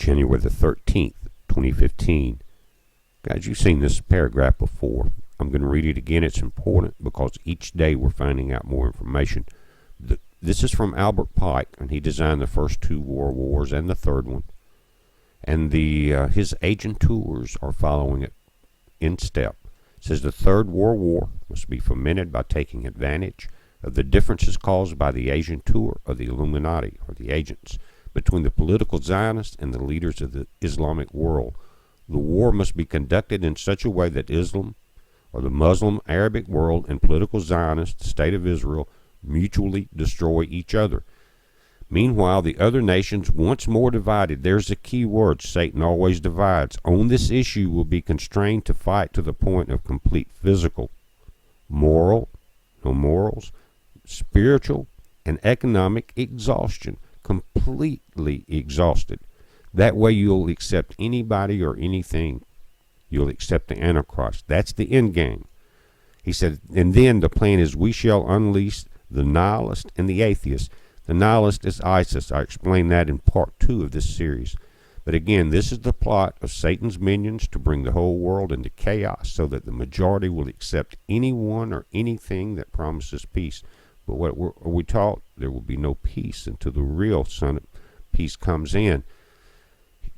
January the 13th, 2015. Guys, you've seen this paragraph before. I'm going to read it again. It's important because each day we're finding out more information. This is from Albert Pike, and he designed the first two world wars and the third one. And his agent tours are following it in step. It says the Third World War must be fomented by taking advantage of the differences caused by the agent tour of the Illuminati, or the agents, between the political Zionists and the leaders of the Islamic world. The war must be conducted in such a way that Islam, or the Muslim Arabic world, and political Zionist, the State of Israel, mutually destroy each other. Meanwhile, the other nations, once more divided, there's a key word, Satan always divides, on this issue will be constrained to fight to the point of complete physical, moral, no morals, spiritual, and economic exhaustion, completely exhausted. That way you'll accept anybody or anything. You'll accept the Antichrist. That's the end game. He said, and then the plan is we shall unleash the nihilist and the atheist. The nihilist is ISIS. I explained that in part 2 of this series. But again, this is the plot of Satan's minions to bring the whole world into chaos so that the majority will accept anyone or anything that promises peace. But what are we taught? There will be no peace until the real Son of Peace comes in.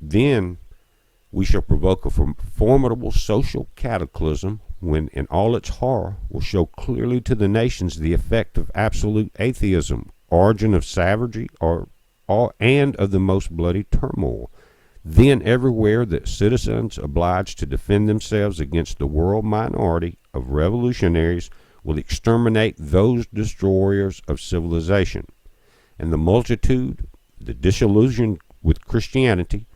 Then we shall provoke a formidable social cataclysm when, in all its horror, will show clearly to the nations the effect of absolute atheism, origin of savagery, and of the most bloody turmoil. Then everywhere the citizens obliged to defend themselves against the world minority of revolutionaries will exterminate those destroyers of civilization. And the multitude, the disillusioned with Christianity,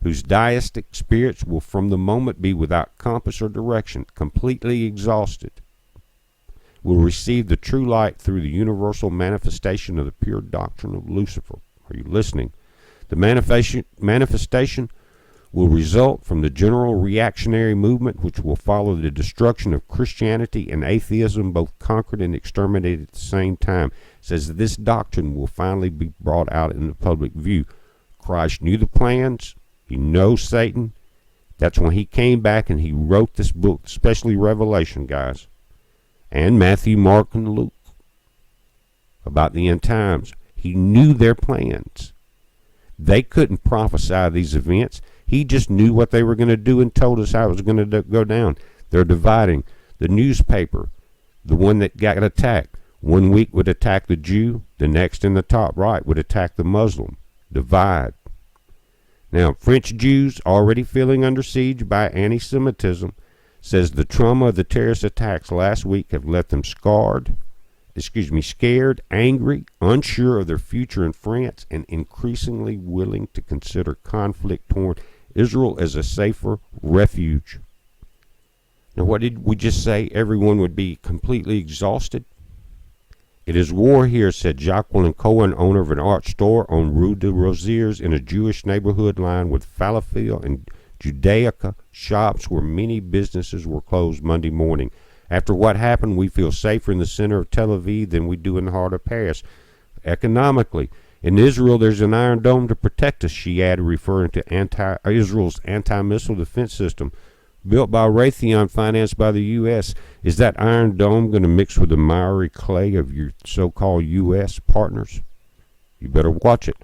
whose deistic spirits will from the moment be without compass or direction, completely exhausted, will receive the true light through the universal manifestation of the pure doctrine of Lucifer. Are you listening? The manifestation will result from the general reactionary movement which will follow the destruction of Christianity and atheism, both conquered and exterminated at the same time. It says this doctrine will finally be brought out in the public view. Christ knew the plans. He knows Satan. That's when he came back and he wrote this book, especially Revelation, guys, and Matthew, Mark, and Luke, about the end times. He knew their plans. They couldn't prophesy these events. He just knew what they were going to do and told us how it was going to go down. They're dividing. The newspaper, the one that got attacked, one week would attack the Jew, the next in the top right would attack the Muslim. Divide. Now, French Jews, already feeling under siege by anti-Semitism, says the trauma of the terrorist attacks last week have left them scared, angry, unsure of their future in France, and increasingly willing to consider conflict-torn Israel as a safer refuge. Now, what did we just say? Everyone would be completely exhausted? It is war here, said Jacqueline Cohen, owner of an art store on Rue de Rosiers in a Jewish neighborhood lined with falafel and Judaica shops where many businesses were closed Monday morning. After what happened, we feel safer in the center of Tel Aviv than we do in the heart of Paris. Economically, in Israel, there's an Iron Dome to protect us, she added, referring to Israel's anti-missile defense system. Built by Raytheon, financed by the U.S., is that Iron Dome going to mix with the miry clay of your so-called U.S. partners? You better watch it.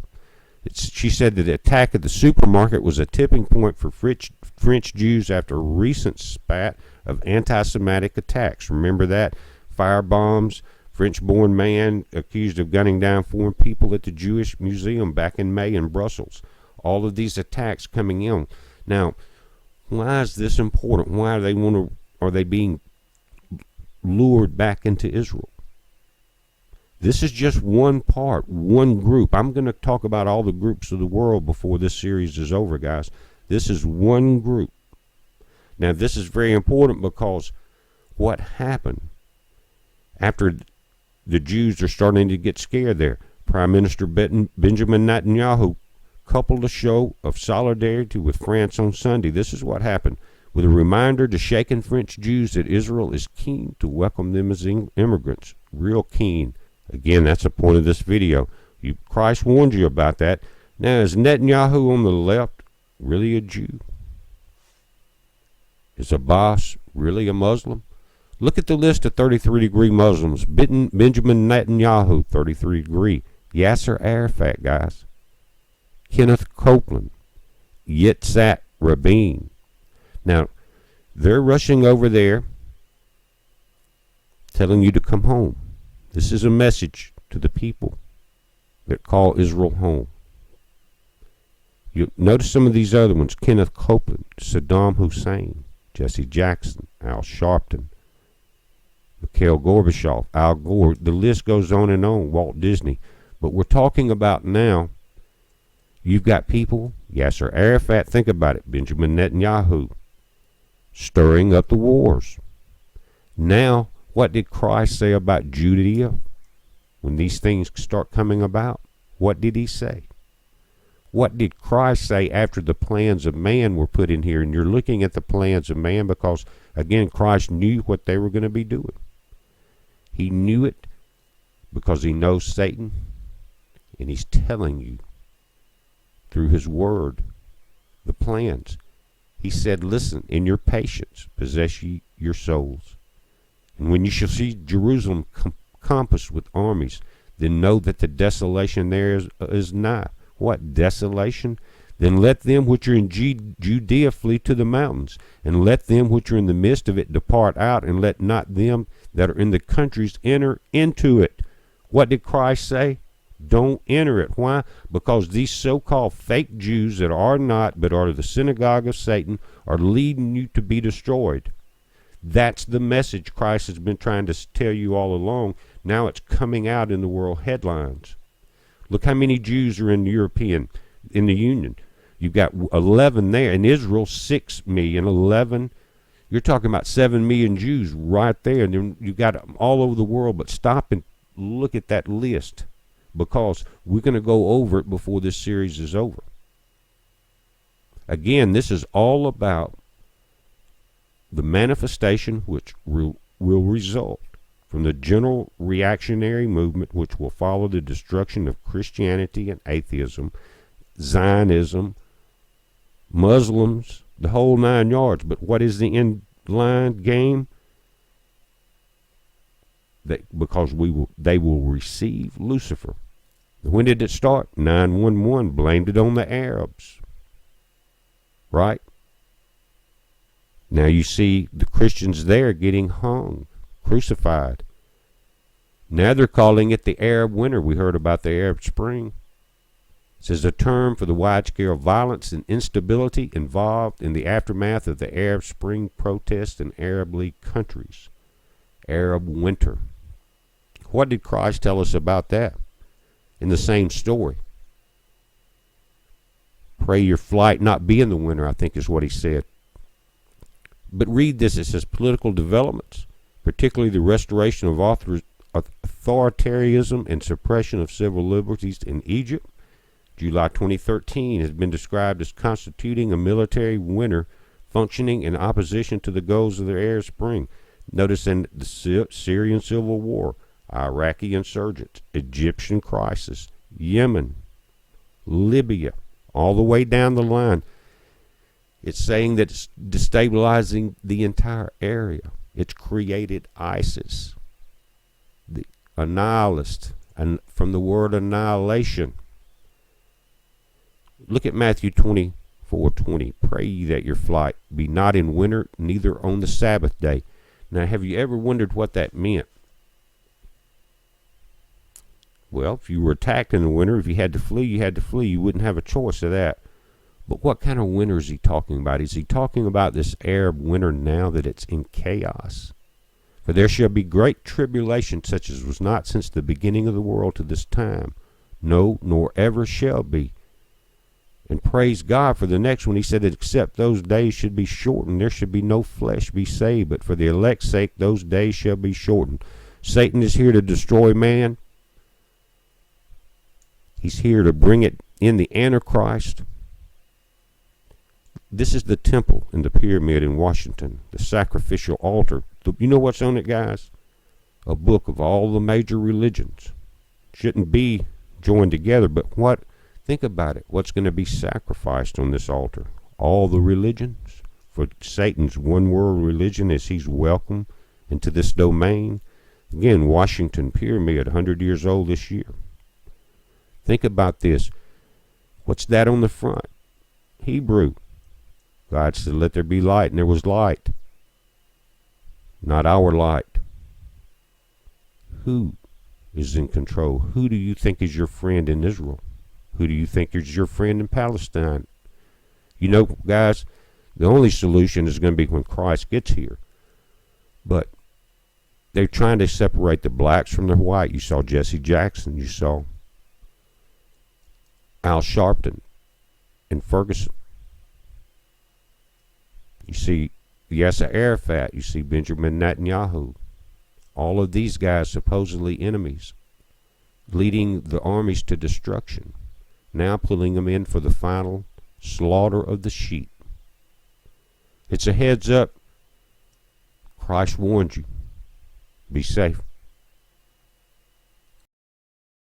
She said that the attack at the supermarket was a tipping point for French Jews after a recent spat of anti-Semitic attacks. Remember that? Firebombs, French-born man accused of gunning down foreign people at the Jewish Museum back in May in Brussels. All of these attacks coming in. Now, why is this important? Why are they being lured back into Israel? This is just one part, one group. I'm going to talk about all the groups of the world before this series is over, guys. This is one group. Now, this is very important because what happened after the Jews are starting to get scared there? Prime Minister Benjamin Netanyahu coupled a show of solidarity with France on Sunday. This is what happened. With a reminder to shaken French Jews that Israel is keen to welcome them as immigrants. Real keen. Again, that's the point of this video. Christ warned you about that. Now, is Netanyahu on the left really a Jew? Is Abbas really a Muslim? Look at the list of 33-degree Muslims. Benjamin Netanyahu, 33-degree. Yasser Arafat, guys. Kenneth Copeland. Yitzhak Rabin. Now, they're rushing over there telling you to come home. This is a message to the people that call Israel home. You notice some of these other ones. Kenneth Copeland, Saddam Hussein, Jesse Jackson, Al Sharpton, Mikhail Gorbachev, Al Gore. The list goes on and on. Walt Disney. But we're talking about now, you've got people, Yasser Arafat, think about it, Benjamin Netanyahu, stirring up the wars. Now, what did Christ say about Judea when these things start coming about? What did he say? What did Christ say after the plans of man were put in here? And you're looking at the plans of man because, again, Christ knew what they were going to be doing. He knew it because he knows Satan, and he's telling you through his word the plans. He said, listen, in your patience possess ye your souls. And when you shall see Jerusalem compassed with armies, then know that the desolation there is nigh. What desolation? Then let them which are in Judea flee to the mountains, and let them which are in the midst of it depart out, and let not them that are in the countries enter into it. What did Christ say? Don't enter it. Why? Because these so-called fake Jews that are not, but are the synagogue of Satan, are leading you to be destroyed. That's the message Christ has been trying to tell you all along. Now it's coming out in the world headlines. Look how many Jews are in the Union. You've got 11 there. In Israel, 6 million, 11. You're talking about 7 million Jews right there. And then you've got them all over the world. But stop and look at that list, because we're going to go over it before this series is over. Again, this is all about the manifestation which will result from the general reactionary movement which will follow the destruction of Christianity and atheism, Zionism, Muslims, the whole 9 yards. But what is the end line game? Because they will receive Lucifer. When did it start? 9/11 blamed it on the Arabs. Right? Now you see the Christians there getting hung, crucified. Now they're calling it the Arab Winter. We heard about the Arab Spring. This is a term for the wide-scale violence and instability involved in the aftermath of the Arab Spring protests in Arab League countries. Arab Winter. What did Christ tell us about that? In the same story. Pray your flight not be in the winter, I think is what he said. But read this. It says political developments, particularly the restoration of authoritarianism and suppression of civil liberties in Egypt, July 2013, has been described as constituting a military winter functioning in opposition to the goals of the Arab Spring. Notice in the Syrian Civil War, Iraqi insurgents, Egyptian crisis, Yemen, Libya, all the way down the line. It's saying that it's destabilizing the entire area. It's created ISIS, the annihilist, and from the word annihilation. Look at Matthew 24:20. Pray ye that your flight be not in winter, neither on the Sabbath day. Now, have you ever wondered what that meant? Well, if you were attacked in the winter, if you had to flee, you had to flee. You wouldn't have a choice of that. But what kind of winter is he talking about? Is he talking about this Arab winter now that it's in chaos? For there shall be great tribulation, such as was not since the beginning of the world to this time. No, nor ever shall be. And praise God for the next one. He said that except those days should be shortened, there should be no flesh be saved. But for the elect's sake, those days shall be shortened. Satan is here to destroy man. He's here to bring it in the Antichrist. This is the temple in the pyramid in Washington, the sacrificial altar. You know what's on it, guys? A book of all the major religions. Shouldn't be joined together, but what Think about it. What's going to be sacrificed on this altar? All the religions? For Satan's one world religion as he's welcome into this domain? Again, Washington Pyramid, 100 years old this year. Think about this. What's that on the front? Hebrew. God said, let there be light, and there was light. Not our light. Who is in control? Who do you think is your friend in Israel? Who do you think is your friend in Palestine? You know, guys, the only solution is going to be when Christ gets here. But they're trying to separate the blacks from the white. You saw Jesse Jackson. You saw Al Sharpton and Ferguson. You see Yasser Arafat. You see Benjamin Netanyahu. All of these guys supposedly enemies, leading the armies to destruction, now pulling them in for the final slaughter of the sheep. It's a heads up. Christ warned you. Be safe.